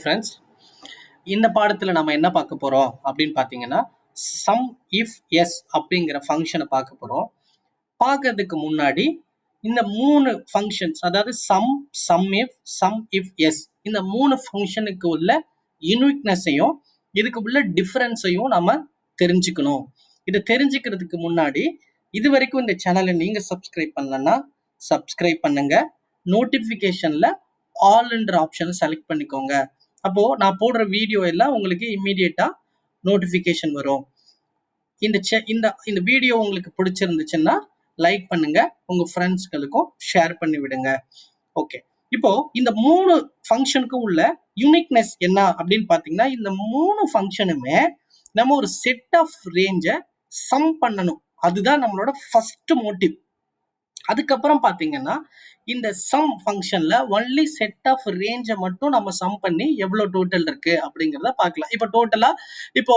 Friends, இந்த பாடத்தில் நம்ம என்ன பார்க்க போகிறோம் அப்படின்னு பார்த்தீங்கன்னா, சம் இஃப் எஸ் அப்படிங்கிற ஃபங்க்ஷனை பார்க்க போகிறோம். பார்க்கறதுக்கு முன்னாடி இந்த 3 ஃபங்க்ஷன்ஸ், அதாவது சம் இஃப் எஸ், இந்த 3 ஃபங்க்ஷனுக்கு உள்ள யூனிக்னஸையும் இதுக்கு உள்ள டிஃபரன்ஸையும் நம்ம தெரிஞ்சுக்கணும். இதை தெரிஞ்சுக்கிறதுக்கு முன்னாடி இது வரைக்கும் இந்த சேனலை நீங்கள் சப்ஸ்கிரைப் பண்ணலன்னா சப்ஸ்கிரைப் பண்ணுங்க. நோட்டிஃபிகேஷனில் ஆல்ன்ற ஆப்ஷனை செலக்ட் பண்ணிக்கோங்க. அப்போ நான் போடுற வீடியோ எல்லாம் உங்களுக்கு இம்மீடியட்டா நோட்டிஃபிகேஷன் வரும். இந்த வீடியோ உங்களுக்கு பிடிச்சிருந்துச்சுன்னா லைக் பண்ணுங்க, உங்க ஃப்ரெண்ட்ஸ்களுக்கும் ஷேர் பண்ணி விடுங்க. ஓகே, இப்போ இந்த 3 ஃபங்க்ஷனுக்கும் உள்ள யூனிக்னஸ் என்ன அப்படின்னு பார்த்தீங்கன்னா, இந்த 3 ஃபங்க்ஷனுமே நம்ம ஒரு செட் ஆஃப் ரேஞ்சை சம் பண்ணணும். அதுதான் நம்மளோட ஃபர்ஸ்ட் மோட்டிவ். அதுக்கப்புறம் பார்த்தீங்கன்னா, இந்த சம் ஃபங்க்ஷன்ல ஒன்லி செட் ஆஃப் ரேஞ்சை மட்டும் நம்ம சம் பண்ணி எவ்வளோ டோட்டல் இருக்கு அப்படிங்கிறத பார்க்கலாம். இப்போ டோட்டலா இப்போ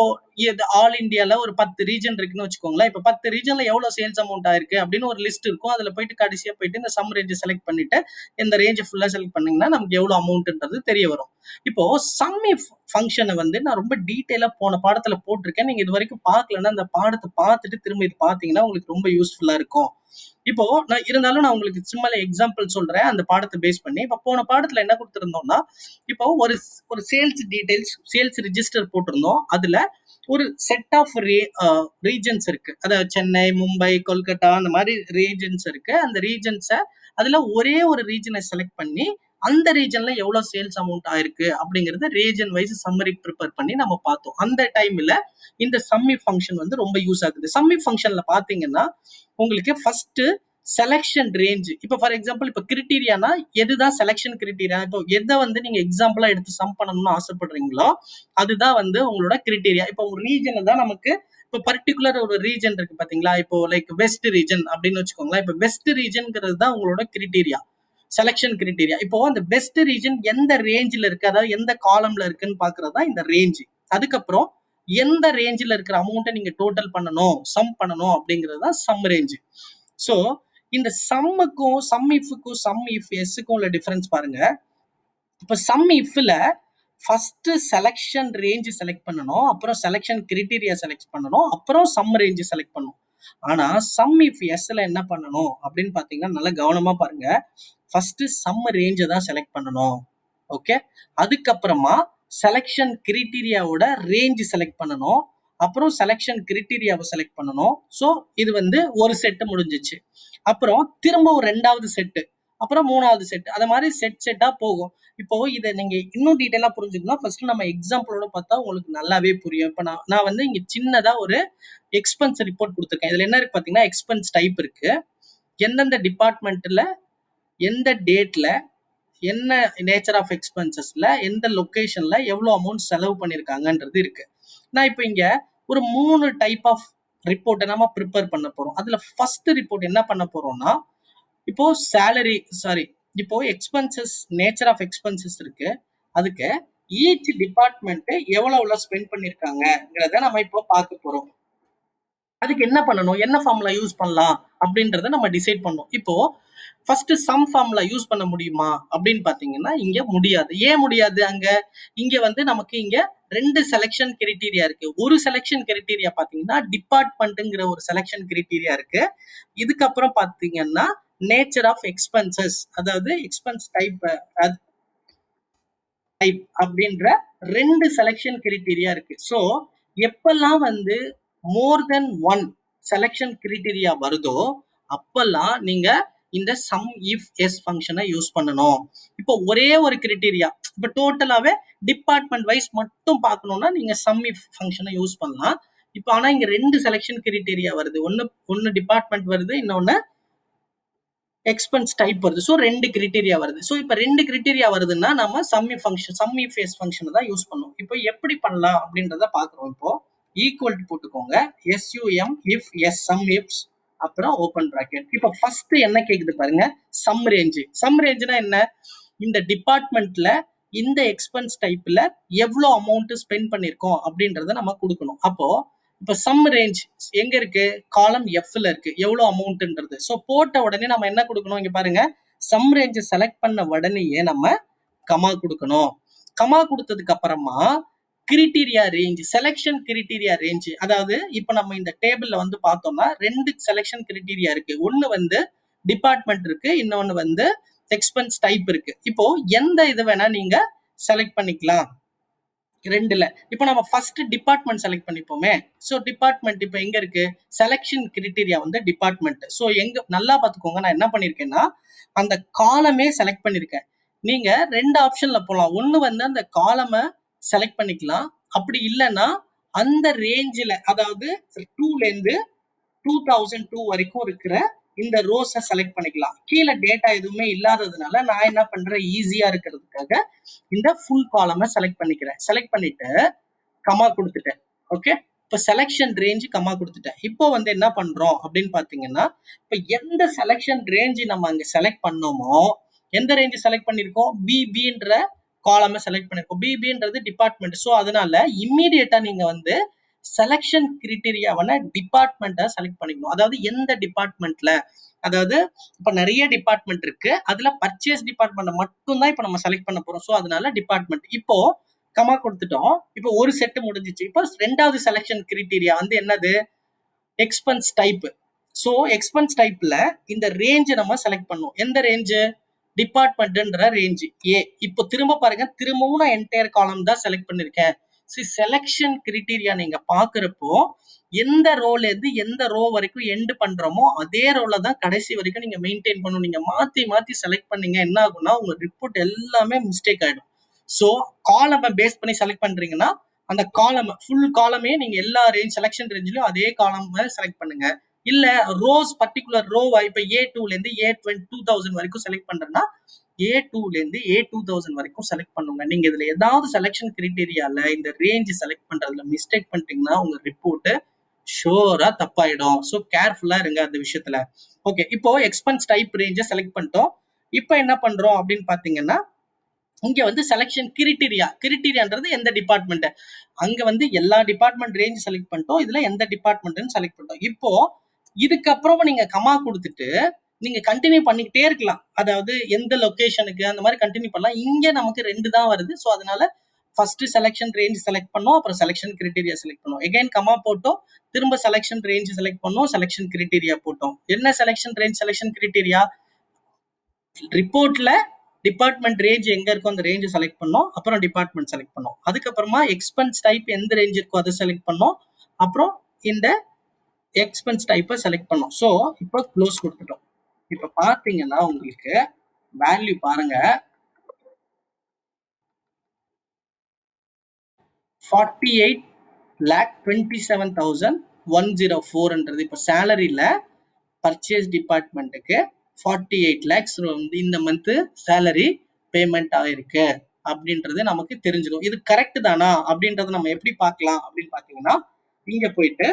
ஆல் இந்தியால ஒரு 10 ரீஜன் இருக்குன்னு வச்சுக்கோங்களேன். இப்போ 10 ரீஜன்ல எவ்வளோ சேல்ஸ் அமௌண்ட் ஆயிருக்கு அப்படின்னு ஒரு லிஸ்ட் இருக்கும். அதில் போயிட்டு கடைசியா போயிட்டு இந்த சம் ரேஞ்சை செலக்ட் பண்ணிட்டு இந்த ரேஞ்சை ஃபுல்லா செலக்ட் பண்ணீங்கன்னா நமக்கு எவ்வளோ அமௌண்ட்ன்றது தெரிய வரும். இப்போ சம் இஃப் ஃபங்க்ஷனை வந்து நான் ரொம்ப டீட்டெயிலா போன பாடத்துல போட்டிருக்கேன். நீங்க இது வரைக்கும் பார்க்கலன்னா அந்த பாடத்தை பார்த்துட்டு திரும்ப இது பார்த்தீங்கன்னா உங்களுக்கு ரொம்ப யூஸ்ஃபுல்லா இருக்கும். இப்போ நான் உங்களுக்கு சிம்பிள் எக்ஸாம்பிள் சொல்றேன் அந்த பாடத்தை பேஸ் பண்ணி. இப்போ போன பாடத்துல என்ன கொடுத்திருந்தோம்னா, இப்போ ஒரு சேல்ஸ் டீடைல்ஸ், சேல்ஸ் ரிஜிஸ்டர் போட்டிருந்தோம். அதுல ஒரு செட் ஆஃப் ரீஜன்ஸ் இருக்கு. அதாவது சென்னை, மும்பை, கொல்கத்தா அந்த மாதிரி ரீஜன்ஸ் இருக்கு. அந்த ரீஜன்ஸை அதுல ஒரே ஒரு ரீஜனை செலக்ட் பண்ணி அந்த ரீஜன்ல எவ்வளவு சேல்ஸ் அமௌண்ட் ஆயிருக்கு அப்படிங்கறது ரீஜன் வைஸ் சம்மரி ப்ரிப்பேர் பண்ணி நம்ம பார்த்தோம். அந்த டைம்ல இந்த சம்மி ஃபங்க்ஷன் வந்து ரொம்ப யூஸ் ஆகுது. சம்மி ஃபங்க்ஷன்ல பாத்தீங்கன்னா உங்களுக்கு ஃபர்ஸ்ட் செலக்ஷன் ரேஞ்ச். இப்போ ஃபார் எக்ஸாம்பிள் இப்போ கிரிட்டீரியானா எதுதான் செலக்ஷன் கிரிட்டீரியா, இப்போ எதை வந்து நீங்க எக்ஸாம்பிளா எடுத்து சம் பண்ணணும்னு ஆசைப்படுறீங்களோ அதுதான் வந்து உங்களோட கிரிட்டீரியா. இப்போ உங்க ரீஜன் தான் நமக்கு இப்போ பர்டிகுலர் ஒரு ரீஜன் இருக்கு பாத்தீங்களா, இப்போ லைக் வெஸ்ட் ரீஜன் அப்படின்னு வச்சுக்கோங்களேன். இப்போ வெஸ்ட் ரீஜன்ங்கிறது தான் உங்களோட கிரிட்டீரியா, செலக்ஷன் கிரிட்டீரியா. இப்போ அந்த பெஸ்ட் ரீஜன் எந்த ரேஞ்சில் இருக்கு, அதாவது எந்த காலம்ல இருக்குன்னு பாக்குறது தான் இந்த ரேஞ்ச். அதுக்கப்புறம் எந்த ரேஞ்சில் இருக்கிற அமௌண்ட்டை நீங்க டோட்டல் பண்ணணும், சம் பண்ணணும் அப்படிங்கிறது தான் சம் ரேஞ்ச். ஸோ இந்த சம்முக்கும் சம் இஃப்க்கும் சம் இஃப் எஸ்க்கும் உள்ள டிஃபரன்ஸ் பாருங்க. இப்போ சம் இஃப்ல ஃபர்ஸ்ட் செலக்ஷன் ரேஞ்ச் செலக்ட் பண்ணணும், அப்புறம் செலக்ஷன் கிரிட்டீரியா செலக்ட் பண்ணணும், அப்புறம் சம் ரேஞ்ச் செலக்ட் பண்ணணும். ஆனா சம் இஃப் எஸ்ல என்ன பண்ணணும் அப்படின்னு பாத்தீங்கன்னா நல்லா கவனமா பாருங்க. ஃபர்ஸ்ட் சம் ரேஞ்சை தான் செலக்ட் பண்ணணும். ஓகே, அதுக்கப்புறமா செலக்ஷன் கிரிட்டீரியாவோட ரேஞ்ச் செலக்ட் பண்ணணும், அப்புறம் செலக்ஷன் கிரிட்டீரியாவை செலக்ட் பண்ணணும். ஸோ இது வந்து ஒரு செட்டு முடிஞ்சிச்சு. அப்புறம் திரும்ப ஒரு 2வது செட்டு, அப்புறம் 3வது செட், அது மாதிரி செட்டா போகும். இப்போ இதை நீங்க இன்னும் டீட்டெயிலா புரிஞ்சுக்கணும். ஃபர்ஸ்ட் நம்ம எக்ஸாம்பிளோட பார்த்தா உங்களுக்கு நல்லாவே புரியும். இப்போ நான் வந்து இங்க சின்னதா ஒரு எக்ஸ்பென்ஸ் ரிப்போர்ட் கொடுத்துருக்கேன். இதுல என்ன இருக்கு பாத்தீங்கன்னா, எக்ஸ்பென்ஸ் டைப் இருக்கு, எந்தெந்த டிபார்ட்மெண்ட்ல எந்த டேட்ல என்ன நேச்சர் ஆஃப் எக்ஸ்பென்சஸ்ல எந்த லொகேஷன்ல எவ்வளவு அமௌண்ட் செலவு பண்ணிருக்காங்கன்றது இருக்கு. நான் இப்போ இங்க ஒரு 3 டைப் ஆஃப் ரிப்போர்ட்டை நம்ம ப்ரிப்பேர் பண்ண போறோம். அதுல ஃபர்ஸ்ட் ரிப்போர்ட் என்ன பண்ண போறோம்னா, இப்போ இப்போ எக்ஸ்பென்சஸ், நேச்சர் ஆஃப் எக்ஸ்பென்சஸ் இருக்கு. அதுக்கு ஈச் டிபார்ட்மெண்ட் எவ்வளவு ஸ்பெண்ட் பண்ணிருக்காங்கிறத நம்ம இப்போ பார்க்க போறோம். அதுக்கு என்ன பண்ணணும், என்ன ஃபார்முலா யூஸ் பண்ணலாம் அப்படின்றத நம்ம டிசைட் பண்ணோம். இப்போ ஃபர்ஸ்ட் சம் ஃபார்முலா யூஸ் பண்ண முடியுமா அப்படின்னு பாத்தீங்கன்னா இங்க முடியாது. ஏன் முடியாது? இங்க வந்து நமக்கு இங்க 2 செலக்ஷன் கிரைட்டீரியா இருக்கு. ஒரு செலக்ஷன் கிரைட்டீரியா பாத்தீங்கன்னா டிபார்ட்மெண்ட்ங்கிற ஒரு செலக்ஷன் கிரைட்டீரியா இருக்கு. இதுக்கப்புறம் பாத்தீங்கன்னா நேச்சர் ஆஃப் எக்ஸ்பென்சஸ், அதாவது எக்ஸ்பென்ஸ் டைப் அப்படின்ற 2 செலக்ஷன் கிரைட்டீரியா இருக்கு. ஸோ எப்பெல்லாம் வந்து மோர் தென் 1 செலக்ஷன் கிரைட்டீரியா வருதோ அப்பெல்லாம் நீங்க இந்த சம் இஃப் எஸ் ஃபங்க்ஷனை யூஸ் பண்ணணும். இப்போ ஒரே ஒரு கிரைட்டீரியா, இப்போ டோட்டலாவே டிபார்ட்மெண்ட் வைஸ் மட்டும் பார்க்கணும்னா நீங்க சம் இஃப் ஃபங்க்ஷனை யூஸ் பண்ணலாம். இப்போ ஆனா இங்க 2 செலக்ஷன் கிரைட்டீரியா வருது, ஒன்னு டிபார்ட்மெண்ட் வருது, இன்னொன்னு எக்ஸ்பென்ஸ் டைப் வருது. ஸோ 2 கிரைட்டீரியா வருது. ஸோ இப்போ 2 கிரைட்டீரியா வருதுன்னா நம்ம சம் இஃப் எஸ் ஃபங்க்ஷனை தான் யூஸ் பண்ணும். இப்போ எப்படி பண்ணலாம் அப்படின்றத பாக்குறோம். இப்போ ஈக்குவல் டு போட்டுக்கோங்க, SUM if S sum ifs, அப்புறம் ஓபன் பிராக்கெட். இப்போ ஃபர்ஸ்ட் என்ன கேக்குது பாருங்க, சம் ரேஞ்ச். சம் ரேஞ்ச்னா என்ன, இந்த டிபார்ட்மெண்ட்ல இந்த எக்ஸ்பென்ஸ் டைப்ல எவ்வளவு அமௌண்ட் ஸ்பெண்ட் பண்ணிருக்கோம் அப்படின்றத நம்ம கொடுக்கணும். அப்போ இப்போ சம் ரேஞ்ச் எங்க இருக்கு, காலம் எஃப்ல இருக்கு, எவ்வளவு அமௌண்ட்ன்றது. ஸோ போட்ட உடனே நம்ம என்ன கொடுக்கணும், இங்க பாருங்க, சம் ரேஞ்ச் செலக்ட் பண்ண உடனேயே நம்ம கமா கொடுக்கணும். கமா கொடுத்ததுக்கு அப்புறமா criteria range, selection criteria range. அதாவது இப்ப நம்ம இந்த டேபிள்ல வந்து பார்த்தோம்னா 2 செலெக்ஷன் கிரிட்டீரியா இருக்கு. ஒன்னு வந்து டிபார்ட்மெண்ட் இருக்கு, இன்னொன்னு வந்து எக்ஸ்பென்ஸ் டைப் இருக்கு. இப்போ எந்த இது வேணா நீங்க செலக்ட் பண்ணிக்கலாம் ரெண்டுல. இப்போ நம்ம ஃபர்ஸ்ட் டிபார்ட்மெண்ட் செலக்ட் பண்ணிப்போமே. ஸோ டிபார்ட்மெண்ட் இப்போ எங்க இருக்கு, செலெக்ஷன் கிரிட்டீரியா வந்து டிபார்ட்மெண்ட். ஸோ எங்க நல்லா பார்த்துக்கோங்க, நான் என்ன பண்ணிருக்கேன்னா அந்த காலமே செலக்ட் பண்ணிருக்கேன். நீங்க 2 ஆப்ஷன்ல போகலாம். ஒன்னு வந்து அந்த காலமை செலக்ட் பண்ணிக்கலாம், அப்படி இல்லைன்னா அந்த ரேஞ்சில், அதாவது 2ல இருந்து 2002 வரைக்கும் இருக்கிற இந்த ரோஸை செலக்ட் பண்ணிக்கலாம். கீழே டேட்டா எதுவுமே இல்லாததுனால நான் என்ன பண்றேன், ஈஸியா இருக்கிறதுக்காக இந்த ஃபுல் காலமை செலக்ட் பண்ணிக்கிறேன். செலக்ட் பண்ணிட்டு கமா கொடுத்துட்டேன். ஓகே, இப்போ செலெக்ஷன் ரேஞ்ச் கமா கொடுத்துட்டேன். இப்போ வந்து என்ன பண்றோம் அப்படின்னு பாத்தீங்கன்னா, இப்போ எந்த செலெக்ஷன் ரேஞ்ச் நம்ம அங்க செலக்ட் பண்ணோமோ, எந்த ரேஞ்ச் செலக்ட் பண்ணிருக்கோம், பிபின்ற காலமை செலக்ட் பண்ணிருக்கோம். பிபின்றது டிபார்ட்மெண்ட். ஸோ அதனால இம்மீடியட்டா நீங்க வந்து செலெக்ஷன் கிரிட்டீரியாவான டிபார்ட்மெண்ட்டை செலக்ட் பண்ணிக்கணும். அதாவது எந்த டிபார்ட்மெண்ட்ல, அதாவது இப்ப நிறைய டிபார்ட்மெண்ட் இருக்கு, அதுல பர்ச்சேஸ் டிபார்ட்மெண்ட் மட்டும் தான் இப்ப நம்ம செலக்ட் பண்ண போறோம். ஸோ அதனால டிபார்ட்மெண்ட். இப்போ கமா கொடுத்துட்டோம். இப்போ ஒரு செட் முடிஞ்சிச்சு. இப்போ ரெண்டாவது செலெக்ஷன் கிரிட்டீரியா வந்து என்னது, எக்ஸ்பென்ஸ் டைப். ஸோ எக்ஸ்பென்ஸ் டைப்ல இந்த ரேஞ்சை நம்ம செலக்ட் பண்ணும். எந்த ரேஞ்சு, டிபார்ட்மெண்ட்ன்ற ரேஞ்ச் ஏ. இப்போ திரும்ப பாருங்க, திரும்பவும் நான் என்டையர் காலம் தான் செலக்ட் பண்ணிருக்கேன். செலெக்ஷன் கிரிட்டீரியா நீங்க பாக்குறப்போ எந்த ரோல இருந்து எந்த ரோ வரைக்கும் எண்ட் பண்றோமோ அதே ரோல தான் கடைசி வரைக்கும் நீங்க மெயின்டைன் பண்ணணும். நீங்க மாத்தி மாத்தி செலக்ட் பண்ணீங்க என்ன ஆகும்னா உங்க ரிப்போர்ட் எல்லாமே மிஸ்டேக் ஆயிடும். ஸோ காலமை பேஸ் பண்ணி செலக்ட் பண்றீங்கன்னா அந்த காலம் ஃபுல் காலமே நீங்க எல்லா ரேஞ்ச் செலெக்ஷன் ரேஞ்சிலும் அதே காலம் செலக்ட் பண்ணுங்க. இல்ல ரோஸ் பர்டிகுலர் ரோ இப்ப A2ல இருந்து A2000 வரைக்கும் செலக்ட் பண்றேன்னா A2ல இருந்து A2000 வரைக்கும் செலக்ட் பண்ணுங்க. நீங்க இதுல ஏதாவது செலெக்ஷன் கிரிட்டீரியால இந்த ரேஞ்ச் செலக்ட் பண்றதுல மிஸ்டேக் பண்ணிட்டீங்கன்னா உங்க ரிப்போர்ட் ஷோரா தப்பாயிடும். ஸோ கேர்ஃபுல்லா இருங்க அந்த விஷயத்துல. ஓகே, இப்போ எக்ஸ்பென்ஸ் டைப் ரேஞ்சை செலக்ட் பண்ணிட்டோம். இப்போ என்ன பண்றோம் அப்படின்னு பாத்தீங்கன்னா, இங்க வந்து செலெக்ஷன் கிரிட்டீரியான்றது எந்த டிபார்ட்மெண்ட், அங்க வந்து எல்லா டிபார்ட்மெண்ட் ரேஞ்ச் செலக்ட் பண்ணிட்டோம். இதுல எந்த டிபார்ட்மெண்ட்னு செலக்ட் பண்ணிட்டோம். இப்போ இதுக்கப்புறமா நீங்க கமா கொடுத்துட்டு நீங்க கண்டினியூ பண்ணிக்கிட்டே இருக்கலாம். அதாவது எந்த லொகேஷனுக்கு அந்த மாதிரி கண்டினியூ பண்ணலாம். இங்க நமக்கு 2 தான் வருது. ஸோ அதனால ஃபர்ஸ்ட் செலெக்ஷன் ரேஞ்ச் செலக்ட் பண்ணோம், அப்புறம் செலெக்ஷன் கிரிட்டீரியா செலக்ட் பண்ணோம். எகைன் கமா போட்டோம், திரும்ப செலெக்ஷன் ரேஞ்ச் செலக்ட் பண்ணோம், செலெக்ஷன் கிரிட்டீரியா போட்டோம். என்ன செலெக்ஷன் ரேஞ்ச், செலெக்ஷன் கிரிட்டீரியா, ரிப்போர்ட்ல டிபார்ட்மெண்ட் ரேஞ்ச் எங்க இருக்கோ அந்த ரேஞ்ச் செலக்ட் பண்ணோம், அப்புறம் டிபார்ட்மெண்ட் செலக்ட் பண்ணோம். அதுக்கப்புறமா எக்ஸ்பென்ஸ் டைப் எந்த ரேஞ்ச் இருக்கோ அதை செலக்ட் பண்ணோம், அப்புறம் இந்த எக்ஸ்பென்ஸ் டைப்பை செலக்ட் பண்ணோம். ஸோ இப்போ க்ளோஸ் கொடுத்துட்டோம். இப்போ பார்த்தீங்கன்னா உங்களுக்கு வேல்யூ பாருங்க, 48,27,104. இப்போ சேலரியில பர்ச்சேஸ் டிபார்ட்மெண்ட்டுக்கு 48 lakhs வந்து இந்த மந்த் சேலரி பேமெண்ட் ஆயிருக்கு அப்படின்றது நமக்கு தெரிஞ்சிடும். இது கரெக்ட் தானா அப்படின்றத நம்ம எப்படி பார்க்கலாம் அப்படின்னு பார்த்தீங்கன்னா, இங்க போயிட்டு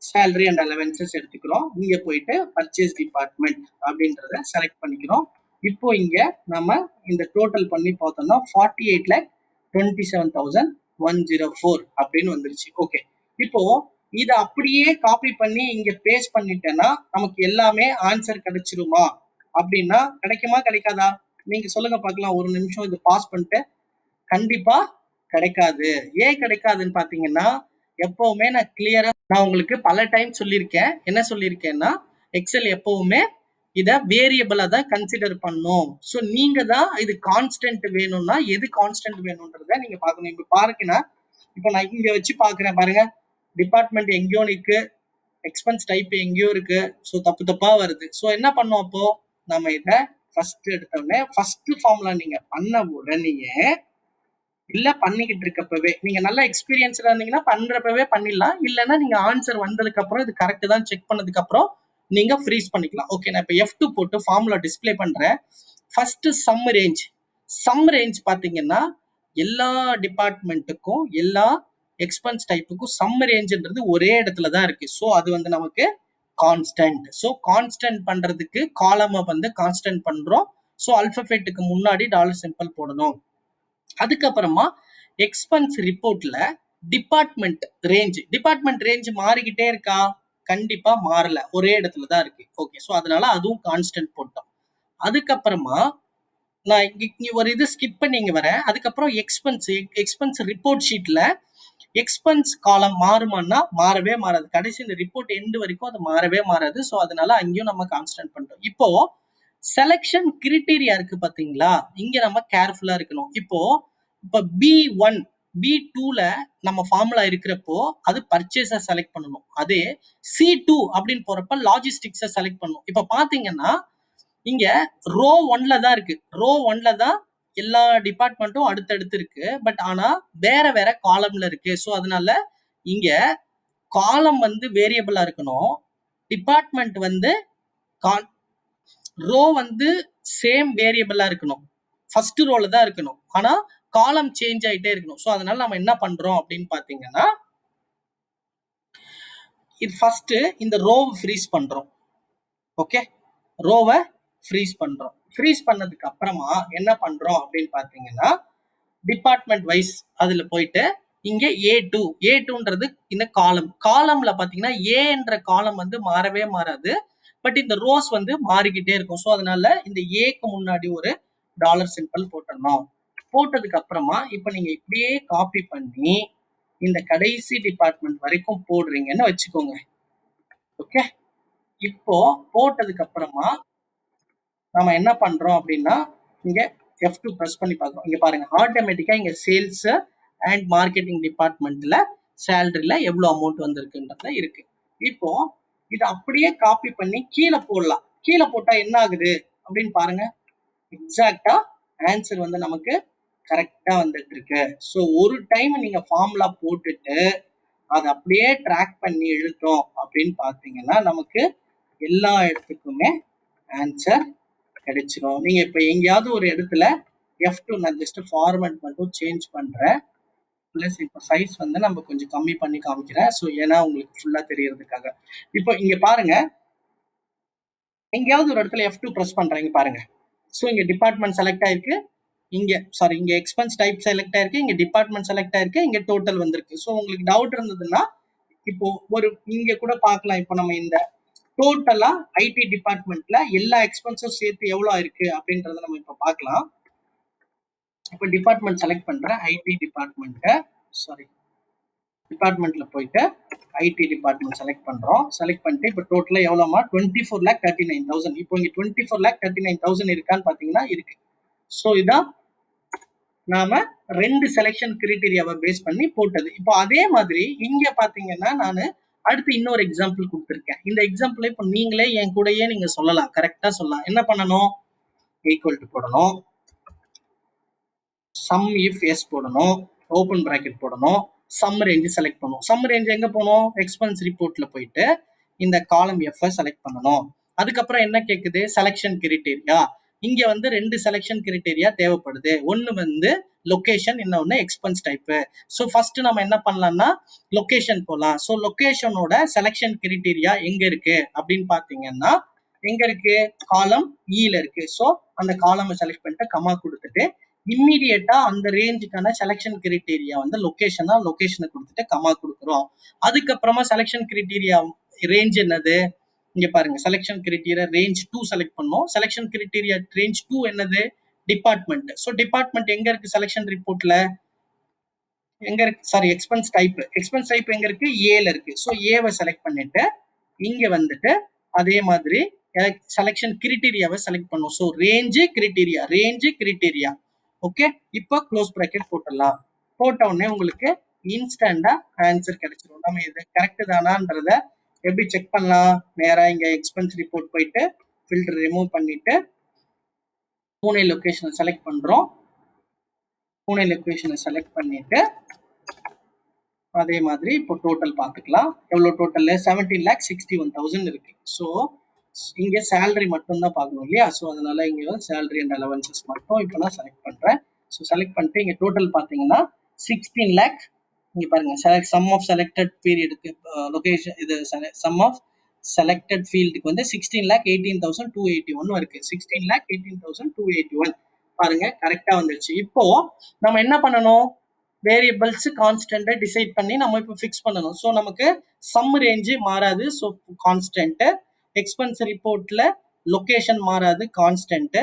சேலரி அண்ட் அலவன்சஸ் எடுத்துக்கிறோம். இங்க போயிட்டு பர்ச்சேஸ் டிபார்ட்மெண்ட் அப்படின்றத செலக்ட் பண்ணிக்கிறோம். இப்போ இங்க நம்ம இந்த டோட்டல் பண்ணி பார்த்தோம்னா 48,27,104 அப்படின்னு வந்துருச்சு. ஓகே, இப்போ இதை அப்படியே காப்பி பண்ணி இங்க பேஸ்ட் பண்ணிட்டேன்னா நமக்கு எல்லாமே ஆன்சர் கிடைச்சிருமா அப்படின்னா கிடைக்குமா கிடைக்காதா, நீங்க சொல்லுங்க பார்க்கலாம். ஒரு நிமிஷம் இது பாஸ் பண்ணிட்டு. கண்டிப்பா கிடைக்காது. ஏன் கிடைக்காதுன்னு பாத்தீங்கன்னா, எப்பவுமே நான் கிளியரா நான் உங்களுக்கு பல டைம் சொல்லியிருக்கேன். என்ன சொல்லியிருக்கேன்னா, எக்ஸல் எப்பவுமே இத வேரியபிளா தான் கன்சிடர் பண்ணும். ஸோ நீங்க தான் இது கான்ஸ்டன்ட் வேணும்னா எது கான்ஸ்டன்ட் வேணும்ன்றத நீங்க பார்க்கணும். இப்ப பாருங்கன்னா, இப்ப நான் இங்க வச்சு பாக்குறேன் பாருங்க, டிபார்ட்மெண்ட் எங்கேயோ இருக்கு, எக்ஸ்பென்ஸ் டைப் எங்கேயோ இருக்கு. ஸோ தப்பு தப்பா வருது. ஸோ என்ன பண்ணோம், அப்போ நம்ம இத ஃபர்ஸ்ட் எடுத்தோடனே ஃபர்ஸ்ட் ஃபார்முலா நீங்க பண்ண உடனேயே இல்ல பண்ணிக்கிட்டு இருக்கப்பவே நீங்க நல்ல எக்ஸ்பீரியன்ஸ்ல இருந்தீங்கன்னா பண்றப்பவே பண்ணிடலாம். இல்லைன்னா நீங்க ஆன்சர் வந்ததுக்கு அப்புறம் இது கரெக்ட் தான் செக் பண்ணதுக்கு அப்புறம் நீங்க ஃப்ரீஸ் பண்ணிக்கலாம். ஓகே, நான் இப்போ F2 போட்டு ஃபார்முலா டிஸ்பிளே பண்றேன். ஃபர்ஸ்ட் சம் ரேஞ்ச் பாத்தீங்கன்னா எல்லா டிபார்ட்மெண்ட்டுக்கும் எல்லா எக்ஸ்பென்ஸ் டைப்புக்கும் சம் ரேஞ்சுன்றது ஒரே இடத்துல தான் இருக்கு. ஸோ அது வந்து நமக்கு கான்ஸ்டன்ட். ஸோ கான்ஸ்டன்ட் பண்றதுக்கு காலமை வந்து கான்ஸ்டன்ட் பண்றோம். ஸோ அல்பபெட்டுக்கு முன்னாடி டாலர் சிம்பிள் போடணும். அதுக்கப்புறமா எக்ஸ்பென்ஸ் ரிப்போர்ட்ல டிபார்ட்மெண்ட் ரேஞ்ச் மாறிக்கிட்டே இருக்கா, கண்டிப்பா மாறல, ஒரே இடத்துல தான் இருக்கு. ஓகே, ஸோ அதனால அதுவும் கான்ஸ்டன்ட் போட்டோம். அதுக்கப்புறமா நான் இங்க ஒரு இது ஸ்கிப் பண்ணி இங்க வரேன். அதுக்கப்புறம் எக்ஸ்பென்ஸ் ரிப்போர்ட் ஷீட்ல எக்ஸ்பென்ஸ் காலம் மாறுமான்னா மாறவே மாறாது. கடைசி இந்த ரிப்போர்ட் எண்டு வரைக்கும் அது மாறவே மாறாது. ஸோ அதனால அங்கேயும் நம்ம கான்ஸ்டன்ட் பண்றோம். இப்போ செலக்ஷன் கிரிட்டீரியா இருக்கு பாத்தீங்களா, இங்க நம்ம கேர்ஃபுல்லா இருக்கணும். இப்போ B1 B2ல நம்ம ஃபார்முலா இருக்கிறப்போ அது பர்ச்சேஸ செலக்ட் பண்ணணும். அதே C2 அப்படின்னு போறப்ப லாஜிஸ்டிக்ஸ செலக்ட் பண்ணணும். இப்ப பாத்தீங்கன்னா இங்க ரோ 1ல தான் இருக்கு. ரோ 1ல தான் எல்லா டிபார்ட்மெண்ட்டும் அடுத்தடுத்து இருக்கு. பட் ஆனா வேற வேற காலம்ல இருக்கு. ஸோ அதனால இங்க காலம் வந்து வேரியபிளா இருக்கணும். டிபார்ட்மெண்ட் வந்து ரோ வந்து சேம் வேரியபிளா இருக்கணும். ஃபர்ஸ்ட் ரோல தான் இருக்கணும். ஆனா காலம் சேஞ்ச் ஆயிட்டே இருக்கணும். ஸோ அதனால நம்ம என்ன பண்றோம் அப்படின்னு பாத்தீங்கன்னா இது ஃபர்ஸ்ட் இந்த ரோவை ஃப்ரீஸ் பண்றோம். ஓகே, ரோவை ஃப்ரீஸ் பண்றோம். ஃப்ரீஸ் பண்ணதுக்கு அப்புறமா என்ன பண்றோம் அப்படின்னு பாத்தீங்கன்னா டிபார்ட்மெண்ட் வைஸ் அதுல போயிட்டு இங்க ஏ2ன்றது இந்த காலம்ல பாத்தீங்கன்னா ஏன்ற காலம் வந்து மாறவே மாறாது. பட் இந்த ரோஸ் வந்து மாறிக்கிட்டே இருக்கும். ஸோ அதனால இந்த ஏக்கு முன்னாடி ஒரு டாலர் சிம்பிள் போட்டுடணும். போட்டதுக்கு அப்புறமா இப்ப நீங்க இப்படியே காப்பி பண்ணி இந்த கடைசி டிபார்ட்மெண்ட் வரைக்கும் போடுறீங்கன்னு வச்சுக்கோங்க. ஓகே, இப்போ போட்டதுக்கு அப்புறமா நம்ம என்ன பண்றோம் அப்படின்னா இங்க F2 பிரஸ் பண்ணி பார்க்கறோம். இங்க பாருங்க ஆட்டோமேட்டிக்கா இங்க சேல்ஸ் அண்ட் மார்க்கெட்டிங் டிபார்ட்மெண்ட்ல சேலரியில எவ்வளவு அமௌண்ட் வந்திருக்குன்றத இருக்கு. இப்போ இதை அப்படியே காப்பி பண்ணி கீழே போடலாம். கீழே போட்டா என்ன ஆகுது அப்படின்னு பாருங்க. எக்ஸாக்டா ஆன்சர் வந்து நமக்கு கரெக்டா வந்துட்டு இருக்கு. ஸோ ஒரு டைம் நீங்க ஃபார்முலா போட்டுட்டு அதை அப்படியே ட்ராக் பண்ணி எழுத்தோம் அப்படின்னு பாத்தீங்கன்னா நமக்கு எல்லா இடத்துக்குமே ஆன்சர் கிடைச்சிடும். நீங்க இப்ப எங்கேயாவது ஒரு இடத்துல F2 நான் ஜஸ்ட் ஃபார்மேட் மட்டும் சேஞ்ச் பண்றேன். பிளஸ் இப்போ சைஸ் வந்து நம்ம கொஞ்சம் கம்மி பண்ணி காமிக்கிறேன். ஸோ ஏன்னா உங்களுக்கு ஃபுல்லா தெரியறதுக்காக. இப்போ இங்க பாருங்க, எங்கேயாவது ஒரு இடத்துல F2 ப்ரெஸ் பண்றேன். இங்க பாருங்க. ஸோ இங்க டிபார்ட்மெண்ட் செலக்ட் ஆயிருக்கு. இங்க எக்ஸ்பென்ஸ் டைப் செலக்ட் ஆயிருக்கு. இங்க டிபார்ட்மெண்ட் செலக்ட் ஆயிருக்கு. இங்க டோட்டல் வந்திருக்கு. ஸோ உங்களுக்கு டவுட் இருந்ததுன்னா இப்போ ஒரு இங்க கூட பார்க்கலாம். இப்போ நம்ம இந்த டோட்டலா ஐடி டிபார்ட்மெண்ட்ல எல்லா எக்ஸ்பென்ஸும் சேர்த்து எவ்வளவு இருக்கு அப்படின்றத நம்ம இப்ப பார்க்கலாம். இப்ப டிபார்ட்மெண்ட் செலக்ட் பண்றேன். ஐடி டிபார்ட்மெண்ட்ல போயிட்டு ஐடி டிபார்ட்மெண்ட் செலக்ட் பண்றோம். செலக்ட் பண்ணிட்டு இப்ப டோட்டலா எவ்வளவுமா 24,39,000. இப்போ இங்க 24,39,000 இருக்கான்னு பாத்தீங்கன்னா இருக்கு. ஸோ இதான் நாம 2 செலெக்ஷன் கிரைட்டீரியாவை பேஸ் பண்ணி போட்டது. இப்போ அதே மாதிரி இங்க பாத்தீங்கன்னா நான் அடுத்து இன்னொரு எக்ஸாம்பிள் கொடுத்துருக்கேன். இந்த எக்ஸாம்பிள் இப்போ நீங்களே என் கூடயே நீங்க சொல்லலாம், கரெக்டா சொல்லலாம். என்ன பண்ணணும், ஈக்குவல் டு போடணும், சம் இஃப் எஸ் போடணும், ஓப்பன் பிராக்கெட் போடணும், சம் ரேஞ்சு செலக்ட் பண்ணணும். சம் ரேஞ்ச் எங்க போகணும், எக்ஸ்பென்ஸ் ரிப்போர்ட்ல போயிட்டு இந்த காலம் எஃப் செலக்ட் பண்ணணும். அதுக்கப்புறம் என்ன கேக்குது, செலக்ஷன் கிரைட்டீரியா. இங்க வந்து 2 செலக்ஷன் கிரைட்டீரியா தேவைப்படுது. ஒன்னு வந்து லொகேஷன், இன்னொன்னு எக்ஸ்பென்ஸ் டைப். ஸோ ஃபர்ஸ்ட் நம்ம என்ன பண்ணலாம்னா லொகேஷன் போலாம். ஸோ லொகேஷனோட செலக்ஷன் கிரைட்டீரியா எங்க இருக்கு அப்படின்னு பாத்தீங்கன்னா எங்க இருக்கு, காலம் ஈல இருக்கு. ஸோ அந்த காலம் செலக்ட் பண்ணிட்டு கமா கொடுத்துட்டு இம்மிடியேட்டா அந்த ரேஞ்சுக்கான செலக்ஷன் கிரைட்டீரியா வந்து லொகேஷனை கொடுத்துட்டு கமா கொடுக்குறோம். அதுக்கப்புறமா செலக்ஷன் கிரைட்டீரியா ரேஞ்ச் என்னது, இங்க பாருங்க செலக்ஷன் கிரைட்டீரியா ரேஞ்ச் 2 செலக்ட் பண்ணோம். செலக்ஷன் கிரைட்டீரியா ரேஞ்ச் 2 என்னது, டிபார்ட்மெண்ட். ஸோ டிபார்ட்மெண்ட் எங்க இருக்கு, செலக்ஷன் ரிப்போர்ட்ல எங்க இருக்கு, சாரி எக்ஸ்பென்ஸ் டைப் எங்க இருக்கு, ஏல இருக்கு. ஸோ ஏவை செலக்ட் பண்ணிட்டு இங்க வந்துட்டு அதே மாதிரி செலக்ஷன் கிரைட்டீரியாவை செலக்ட் பண்ணும். So range criteria. ஓகே, இப்போ க்ளோஸ் பிராக்கெட் போட்டுடலாம். போட்ட உடனே உங்களுக்கு இன்ஸ்டன்டா ஆன்சர் கிடைச்சிடும். நம்ம இது கரெக்ட் தானான்றத எப்படி செக் பண்ணலாம், நேரா இங்க எக்ஸ்பென்ஸ் ரிப்போர்ட் போயிட்டு ஃபில்டர் ரிமூவ் பண்ணிட்டு பூனே லொகேஷனை செலக்ட் பண்றோம். பூனே லொகேஷனை செலக்ட் பண்ணிட்டு அதே மாதிரி இப்போ டோட்டல் பார்த்துக்கலாம். எவ்வளவு டோட்டல் 17,61,000 இருக்கு. ஸோ இங்க சேலரி மட்டும் தான் பார்க்கணும் இல்லையா. ஸோ அதனால இங்க சேலரி அண்ட் அலவன்சஸ் மட்டும் இப்போ நான் செலக்ட் பண்றேன். ஸோ செலக்ட் பண்ணிட்டு இங்க டோட்டல் பார்த்தீங்கன்னா 16 lakh. இங்க பாருங்க சம் ஆஃப் செலக்டட் பீரியடுக்கு லொகேஷன் இது சம் ஆஃப் செலக்டட் ஃபீல்டுக்கு வந்து 16,18,281 இருக்கு. 16,18,281 பாருங்க கரெக்டா வந்துருச்சு. இப்போ நம்ம என்ன பண்ணணும், வேரியபிள்ஸ் கான்ஸ்டன்ட்டை டிசைட் பண்ணி நம்ம இப்போ ஃபிக்ஸ் பண்ணணும். ஸோ நமக்கு சம் ரேஞ்சு மாறாது, ஸோ கான்ஸ்டன்ட். எக்ஸ்பென்ஸ் ரிப்போர்ட்ல லொகேஷன் மாறாது, கான்ஸ்டன்ட்.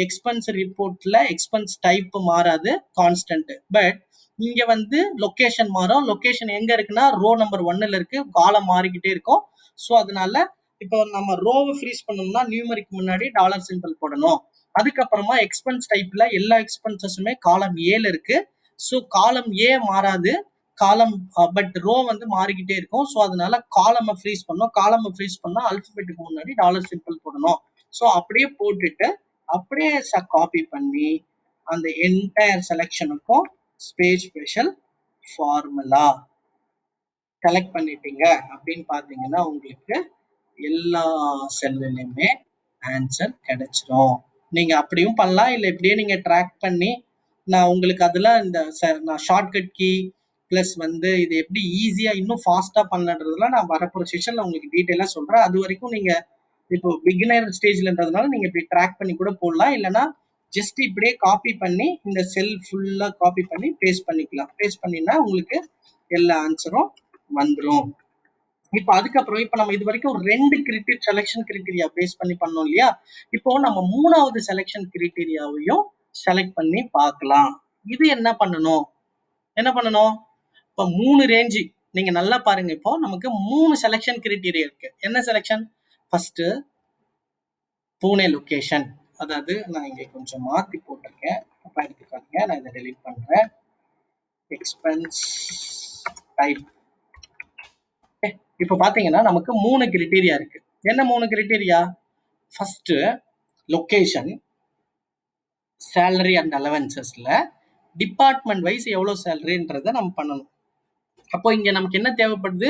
எக்ஸ்பென்ஸ் ரிப்போர்ட்ல எக்ஸ்பென்ஸ் டைப் மாறாது, கான்ஸ்டன்ட். பட் இங்க வந்து லொகேஷன் மாறும். லொகேஷன் எங்க இருக்குன்னா ரோ நம்பர் 1ல இருக்கு, காலம் மாறிக்கிட்டே இருக்கும். ஸோ அதனால இப்போ நம்ம ரோவை ஃப்ரீஸ் பண்ணோம்னா நியூமரிக் முன்னாடி டாலர் சிம்பிள் போடணும். அதுக்கப்புறமா எக்ஸ்பென்ஸ் டைப்ல எல்லா எக்ஸ்பென்சஸுமே காலம் ஏல இருக்கு. ஸோ காலம் ஏ மாறாது, காலம் பட் ரோ வந்து மாறிக்கிட்டே இருக்கும். ஸோ அதனால காலமை ஃப்ரீஸ் பண்ணணும். காலமை ஃப்ரீஸ் பண்ணா அல்பபெட்டுக்கு முன்னாடி டாலர் சிம்பிள் போடணும். ஸோ அப்படியே போட்டுட்டு அப்படியே காப்பி பண்ணி அந்த என்டையர் செலெக்ஷனுக்கும் ஸ்பெஷல் ஃபார்முலா செலக்ட் பண்ணிட்டீங்க அப்படின்னு பார்த்தீங்கன்னா உங்களுக்கு எல்லா செல்லுலையுமே ஆன்சர் கிடைச்சிரும். நீங்க அப்படியும் பண்ணலாம், இல்லை இப்படியே நீங்க ட்ராக் பண்ணி நான் உங்களுக்கு அதில் நான் ஷார்ட்கட் கீ ப்ளஸ் வந்து இது எப்படி ஈஸியாக இன்னும் ஃபாஸ்ட்டாக பண்ணன்றதுலாம் நான் வரப்போகிற செஷனில் உங்களுக்கு டீட்டெயிலாக சொல்கிறேன். அது வரைக்கும் நீங்கள் இப்போ பிகினர் ஸ்டேஜ்லன்றதுனால நீங்கள் இப்படி ட்ராக் பண்ணி கூட போடலாம். இல்லைன்னா ஜஸ்ட் இப்படியே காப்பி பண்ணி இந்த செல் ஃபுல்லாக காப்பி பண்ணி பேஸ்ட் பண்ணிக்கலாம். பேஸ்ட் பண்ணினா உங்களுக்கு எல்லா ஆன்சரும் வந்துடும். இப்போ அதுக்கப்புறம் இப்போ நம்ம இது வரைக்கும் 2 செலெக்ஷன் கிரிட்டீரியா பேஸ் பண்ணி பண்ணோம் இல்லையா? இப்போ நம்ம 3வது செலெக்ஷன் கிரிட்டீரியாவையும் செலக்ட் பண்ணி பார்க்கலாம். இது என்ன பண்ணணும்? இப்போ 3 ரேஞ்சு நீங்க நல்லா பாருங்க. இப்போ நமக்கு 3 செலெக்ஷன் கிரிட்டீரியா இருக்கு. என்ன செலெக்ஷன்? ஃபர்ஸ்ட் பூனே லொகேஷன், அதாவது நான் இங்க கொஞ்சம் மாத்தி போட்டிருக்கேன், அப்ப எடுத்துக்காதீங்க, நான் இதை டெலீட் பண்றேன். Expense type. இப்போ பாத்தீங்கன்னா நமக்கு 3 கிரிட்டீரியா இருக்கு. என்ன 3 criteria? First location, salary and அலவன்சஸ்ல டிபார்ட்மெண்ட் வைஸ் எவ்வளவு சேலரின்றதை நம்ம பண்ணணும். அப்போ இங்க நமக்கு என்ன தேவைப்படுது?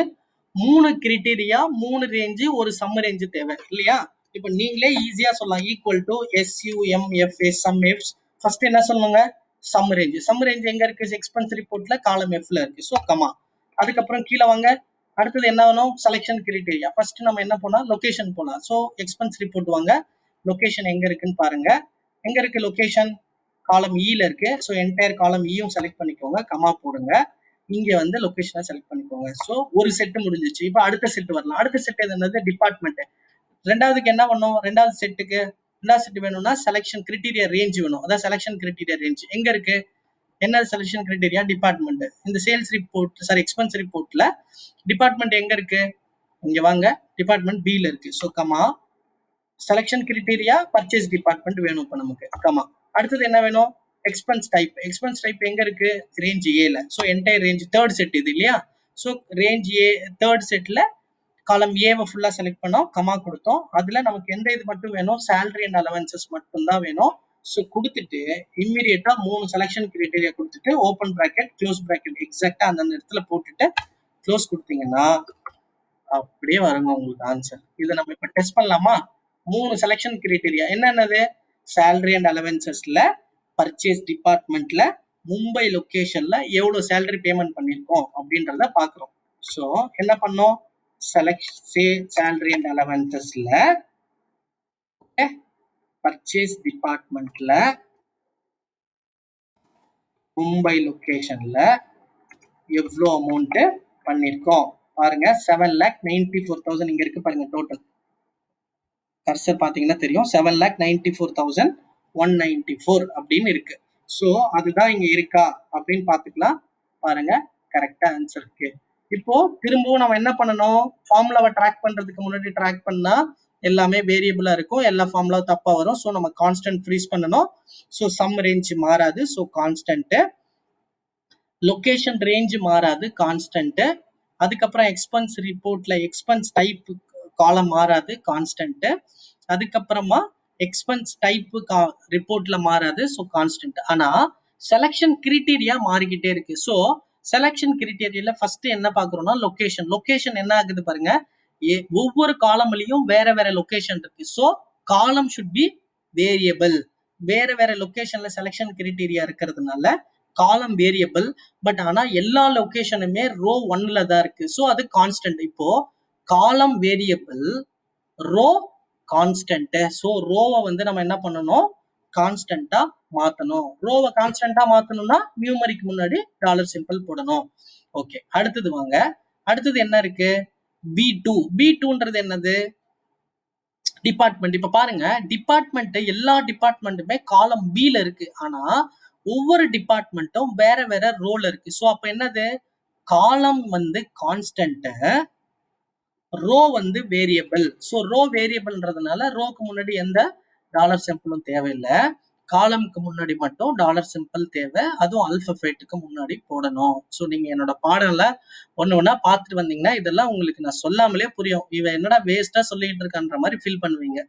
3 கிரிட்டீரியா, 3 ரேஞ்சு, ஒரு சம் ரேஞ்சு தேவை இல்லையா? இப்போ நீங்களே ஈஸியா சொல்லலாம், equal to SUMFS sum ifs. First என்ன சொல்லுங்க? Some range. சம் ரேஞ்சு எங்க இருக்கு? எக்ஸ்பென்ஸ் ரிப்போர்ட்ல காலம் எஃப்ல இருக்கு. So comma. அதுக்கப்புறம் கீழே வாங்க. அடுத்தது என்ன வேணும்? Selection criteria. ஃபர்ஸ்ட் நம்ம என்ன போனா லொகேஷன் போலாம். ஸோ எக்ஸ்பென்ஸ் ரிப்போர்ட் வாங்க. லொகேஷன் எங்க இருக்குன்னு பாருங்க. எங்க இருக்கு லொகேஷன்? காலம் ஈல இருக்கு. ஸோ என்டையர் காலம் ஈயும் செலக்ட் பண்ணிக்கோங்க, கமா போடுங்க. இங்க வந்து லொகேஷனை செலக்ட் பண்ணிக்கோங்க. ஸோ ஒரு செட் முடிஞ்சிச்சு. இப்போ அடுத்த செட் வரலாம். அடுத்த செட் என்னது? டிபார்ட்மெண்ட். ரெண்டாவதுக்கு என்ன பண்ணும்? ரெண்டாவது செட் வேணும்னா செலெக்ஷன் கிரிட்டீரியா ரேஞ்ச் வேணும். அதான் செலெக்ஷன் கிரிட்டீரியா ரேஞ்ச் எங்க இருக்கு? என்ன செலெக்ஷன் கிரிட்டீரியா? டிபார்ட்மெண்ட். இந்த சேல்ஸ் ரிப்போர்ட் எக்ஸ்பென்ஸ் ரிப்போர்ட்ல டிபார்ட்மெண்ட் எங்க இருக்கு? இங்க வாங்க, டிபார்ட்மெண்ட் பில இருக்கு. So comma. Selection criteria purchase department வேணும் இப்போ நமக்கு, கமா. அடுத்தது என்ன வேணும்? எக்ஸ்பென்ஸ் டைப் எங்க இருக்கு? ரேஞ்ச் ஏல. So entire range third set இது இல்லையா? ஸோ ரேஞ்ச் ஏ தேர்ட் செட்ல காலம் ஏவை ஃபுல்லா செலக்ட் பண்ணோம், கமா கொடுத்தோம். அதுல நமக்கு எந்த இது மட்டும் வேணும்? சேலரி அண்ட் அலவன்சஸ் மட்டும் தான் வேணும். ஸோ கொடுத்துட்டு இம்மிடியட்டா 3 செலெக்ஷன் கிரைட்டீரியா கொடுத்துட்டு ஓப்பன் பிராக்கெட் க்ளோஸ் பிராக்கெட் எக்ஸாக்டா அந்த இடத்துல போட்டுட்டு க்ளோஸ் கொடுத்தீங்கன்னா அப்படியே வருங்க உங்களுக்கு ஆன்சர். இதை நம்ம இப்ப டெஸ்ட் பண்ணலாமா? 3 செலெக்ஷன் கிரைட்டீரியா என்னென்னது? சேலரி அண்ட் அலவன்சஸ்ல பர்ச்சேஸ் டிபார்ட்மெண்ட்ல மும்பை லொகேஷன்ல எவ்வளவு சேலரி பேமெண்ட் பண்ணிருக்கோம் அப்படின்றத பாக்குறோம். ஸோ என்ன பண்ணோம்? செலக்ட் சேலரி அண்ட் அலவன்சஸ்ல பர்ச்சேஸ் டிபார்ட்மெண்ட்ல மும்பை லொகேஷன்ல எவ்வளோ அமௌண்ட் பண்ணிருக்கோம் பாருங்க. 7,94,000 இங்க இருக்கு பாருங்க. டோட்டல் கர்சர் பாத்தீங்கன்னா தெரியும். 7,94,194 அப்படின்னு இருக்கு. ஸோ அதுதான் இங்க இருக்கா அப்படின்னு பாத்துக்கலாம். பாருங்க, கரெக்டா ஆன்சர் இருக்கு. இப்போ திரும்பவும் நம்ம என்ன பண்ணணும்? ஃபார்முலாவை ட்ராக் பண்றதுக்கு முன்னாடி ட்ராக் பண்ணா எல்லாமே வேரியபிளா இருக்கும், எல்லா ஃபார்முலாவும் தப்பா வரும். ஸோ நம்ம கான்ஸ்டன்ட் ஃப்ரீஸ் பண்ணணும். ஸோ சம் ரேஞ்ச் மாறாது, ஸோ கான்ஸ்டன்ட். லொகேஷன் ரேஞ்ச் மாறாது, கான்ஸ்டன்ட். அதுக்கப்புறம் எக்ஸ்பென்ஸ் ரிப்போர்ட்ல எக்ஸ்பென்ஸ் டைப் காலம் மாறாது, கான்ஸ்டன்ட். அதுக்கப்புறமா எக்ஸ்பென்ஸ் டைப் ரிப்போர்ட்ல மாறாது, ஸோ கான்ஸ்டன்ட். ஆனா செலக்ஷன் கிரிட்டீரியா மாறிக்கிட்டே இருக்கு. ஸோ செலக்ஷன் கிரிட்டீரியால ஃபர்ஸ்ட் என்ன பாக்குறோம்னா லொகேஷன் என்ன ஆகுது பாருங்க. ஒவ்வொரு காலம்லயும் வேற வேற லொகேஷன் இருக்கு. ஸோ காலம் ஷுட் பி வேரியபிள். வேற வேற லொகேஷன்ல செலக்ஷன் கிரிட்டீரியா இருக்கிறதுனால காலம் வேரியபிள். பட் ஆனா எல்லா லொகேஷனுமே ரோ 1ல தான் இருக்கு. ஸோ அது கான்ஸ்டன்ட். இப்போ காலம் வேரியபிள், ரோ கான்ஸ்டன்ட். ஸோ ரோவை வந்து நம்ம என்ன பண்ணணும்? கான்ஸ்டன்டா மாத்தணும். ரோவை கான்ஸ்டன்டா மாத்தணும்னா நியூமரிக் முன்னாடி டாலர் சிம்பிள் போடணும். ஓகே, அடுத்தது வாங்க. அடுத்தது என்ன இருக்கு? B2. B2ன்றது என்னது? டிபார்ட்மெண்ட். இப்ப பாருங்க, டிபார்ட்மெண்ட் எல்லா டிபார்ட்மெண்ட்டுமே காலம் B ல இருக்கு. ஆனா ஒவ்வொரு டிபார்ட்மெண்ட்டும் வேற வேற ரோல் இருக்கு. சோ அப்ப என்னது, காலம் வந்து கான்ஸ்டன்ட், ரோ வந்து வேரியபிள். சோ ரோ வேரியபிள்ன்றதுனால ரோக்கு முன்னாடி எந்த டாலர் சிம்பிளும் தேவையில்லை. காலம்க்கு முன்னாடி மட்டும் டாலர் சிம்பிள் தேவை. அதுவும் அல்பபெட்டுக்கு முன்னாடி போடணும். சோ நீங்க என்னோட பாடம்ல ஒண்ணு ஒண்ணா பார்த்துட்டு வந்தீங்கன்னா இதெல்லாம் உங்களுக்கு நான் சொல்லாமலே புரியும். இவன் என்னடா வேஸ்டா சொல்லிட்டு இருக்கான்ற மாதிரி ஃபீல் பண்ணுவீங்க.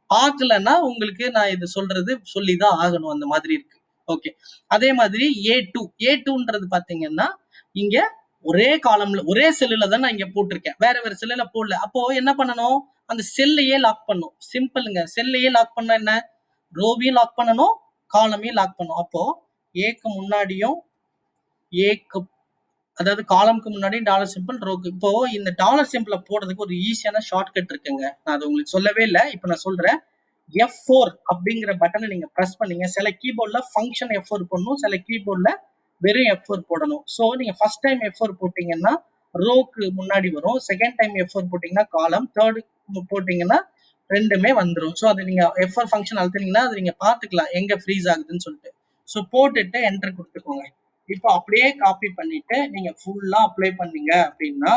பார்க்கலன்னா உங்களுக்கு நான் இது சொல்றது சொல்லிதான் ஆகணும், அந்த மாதிரி இருக்கு. ஓகே, அதே மாதிரி A2ன்றது பாத்தீங்கன்னா இங்க ஒரே காலம்ல ஒரே செல்லுல தான் நான் இங்க போட்டிருக்கேன், வேற வேற செல்லுல போடல. அப்போ என்ன பண்ணணும், அந்த செல்லையே லாக் பண்ணும். சிம்பிளுங்க, செல்லையே லாக் பண்ண என்ன, ரோவையும் லாக் பண்ணணும், காலமையும் லாக் பண்ணணும். அப்போ ஏக்கு முன்னாடியும் ஏக்கு, அதாவது காலம்க்கு முன்னாடி டாலர் சிம்பிள், ரோக்கு. இப்போ இந்த டாலர் சிம்பிளை போடுறதுக்கு ஒரு ஈஸியான ஷார்ட்கட் இருக்குங்க. நான் அது உங்களுக்கு சொல்லவே இல்லை, இப்போ நான் சொல்றேன். F4 அப்படிங்கிற பட்டனை நீங்க பிரஸ் பண்ணீங்க. சில கீபோர்ட்ல ஃபங்க்ஷன் F4 போடணும், சில கீபோர்ட்ல வெறும் F4 போடணும். ஸோ நீங்க ஃபர்ஸ்ட் டைம் F4 போட்டீங்கன்னா ரோக்கு முன்னாடி வரும், செகண்ட் டைம் F4 போட்டீங்கன்னா காலம், தேர்ட் போட்டீங்கன்னா ரெண்டுமே வந்துடும். ஸோ அது நீங்க F4 ஃபங்க்ஷன் அழுத்தினீங்கன்னா அது நீங்க பார்த்துக்கலாம் எங்க ஃப்ரீஸ் ஆகுதுன்னு சொல்லிட்டு. ஸோ போட்டுட்டு என்டர் கொடுத்துக்கோங்க. இப்போ அப்படியே காப்பி பண்ணிட்டு நீங்க ஃபுல்லா அப்ளை பண்ணீங்க அப்படின்னா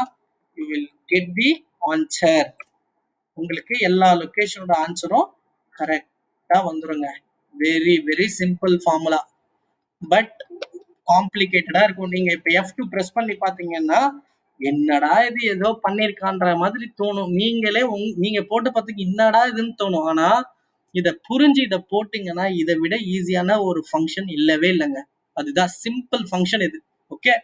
you will get the answer. உங்களுக்கு எல்லா லொகேஷனோட ஆன்சரும் கரெக்டா வந்துருங்க. Very very simple formula, but காம்ப்ளிகேட்டடா இருக்கும். நீங்க இப்ப F2 பிரஸ் பண்ணி பாத்தீங்கன்னா என்னடா இது ஏதோ பண்ணிருக்கான்ற மாதிரி தோணும். நீங்களே நீங்க போட்டு பார்த்துக்கு என்னடா இதுன்னு தோணும். ஆனா இதை புரிஞ்சு இதை போட்டீங்கன்னா இதை விட ஈஸியான ஒரு ஃபங்க்ஷன் இல்லவே இல்லைங்க. அதுதான் சிம்பிள் ஃபங்க்ஷன் இது. ஓகே,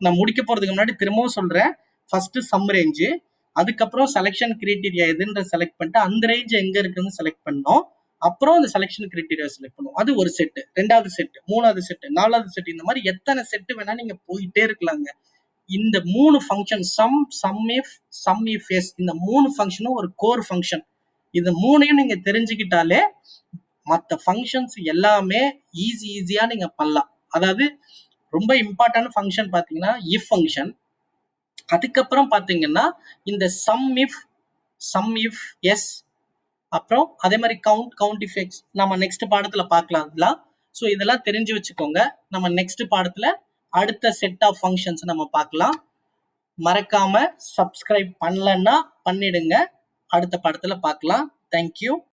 நான் முடிக்க போறதுக்கு முன்னாடி திரும்பவும் சொல்றேன். ஃபர்ஸ்ட் சம் ரேஞ்சு, அதுக்கப்புறம் செலெக்ஷன் கிரைட்டீரியா எதுன்ற செலக்ட் பண்ணிட்டு அந்த ரேஞ்ச் எங்க இருக்குன்னு செலக்ட் பண்ணோம். அப்புறம் அந்த செலெக்ஷன் கிரைட்டீரியா செலக்ட் பண்ணுவோம். அது ஒரு செட்டு, ரெண்டாவது செட்டு, மூணாவது செட்டு, நாலாவது செட்டு, இந்த மாதிரி எத்தனை செட்டு வேணா நீங்க போயிட்டே இருக்கலாங்க. இந்த 3 function sum, sum if S, இந்த 3 ஃபங்க்ஷனும் ஒரு கோர் ஃபங்க்ஷன். இது 3ஐயும் நீங்க தெரிஞ்சுக்கிட்டாலே மற்ற ஃபங்க்ஷன்ஸ் எல்லாமே ஈஸியா நீங்க பண்ணலாம். அதாவது ரொம்ப இம்பார்ட்டன்ட் ஃபங்க்ஷன் பாத்தீங்கன்னா இஃப் ஃபங்க்ஷன். அதுக்கப்புறம் பாத்தீங்கன்னா இந்த சம் இஃப் எஸ், அப்புறம் அதே மாதிரி கவுண்ட் இஃப் எக்ஸ் நம்ம நெக்ஸ்ட் பாடத்துல பார்க்கலாம் அதெல்லாம். ஸோ இதெல்லாம் தெரிஞ்சு வச்சுக்கோங்க. நம்ம நெக்ஸ்ட் பாடத்துல அடுத்த செட் ஆஃப் ஃபங்க்ஷன்ஸ் நம்ம பார்க்கலாம். மறக்காம சப்ஸ்கிரைப் பண்ணலன்னா பண்ணிடுங்க. அடுத்த பாடத்துல பார்க்கலாம். தேங்க்யூ.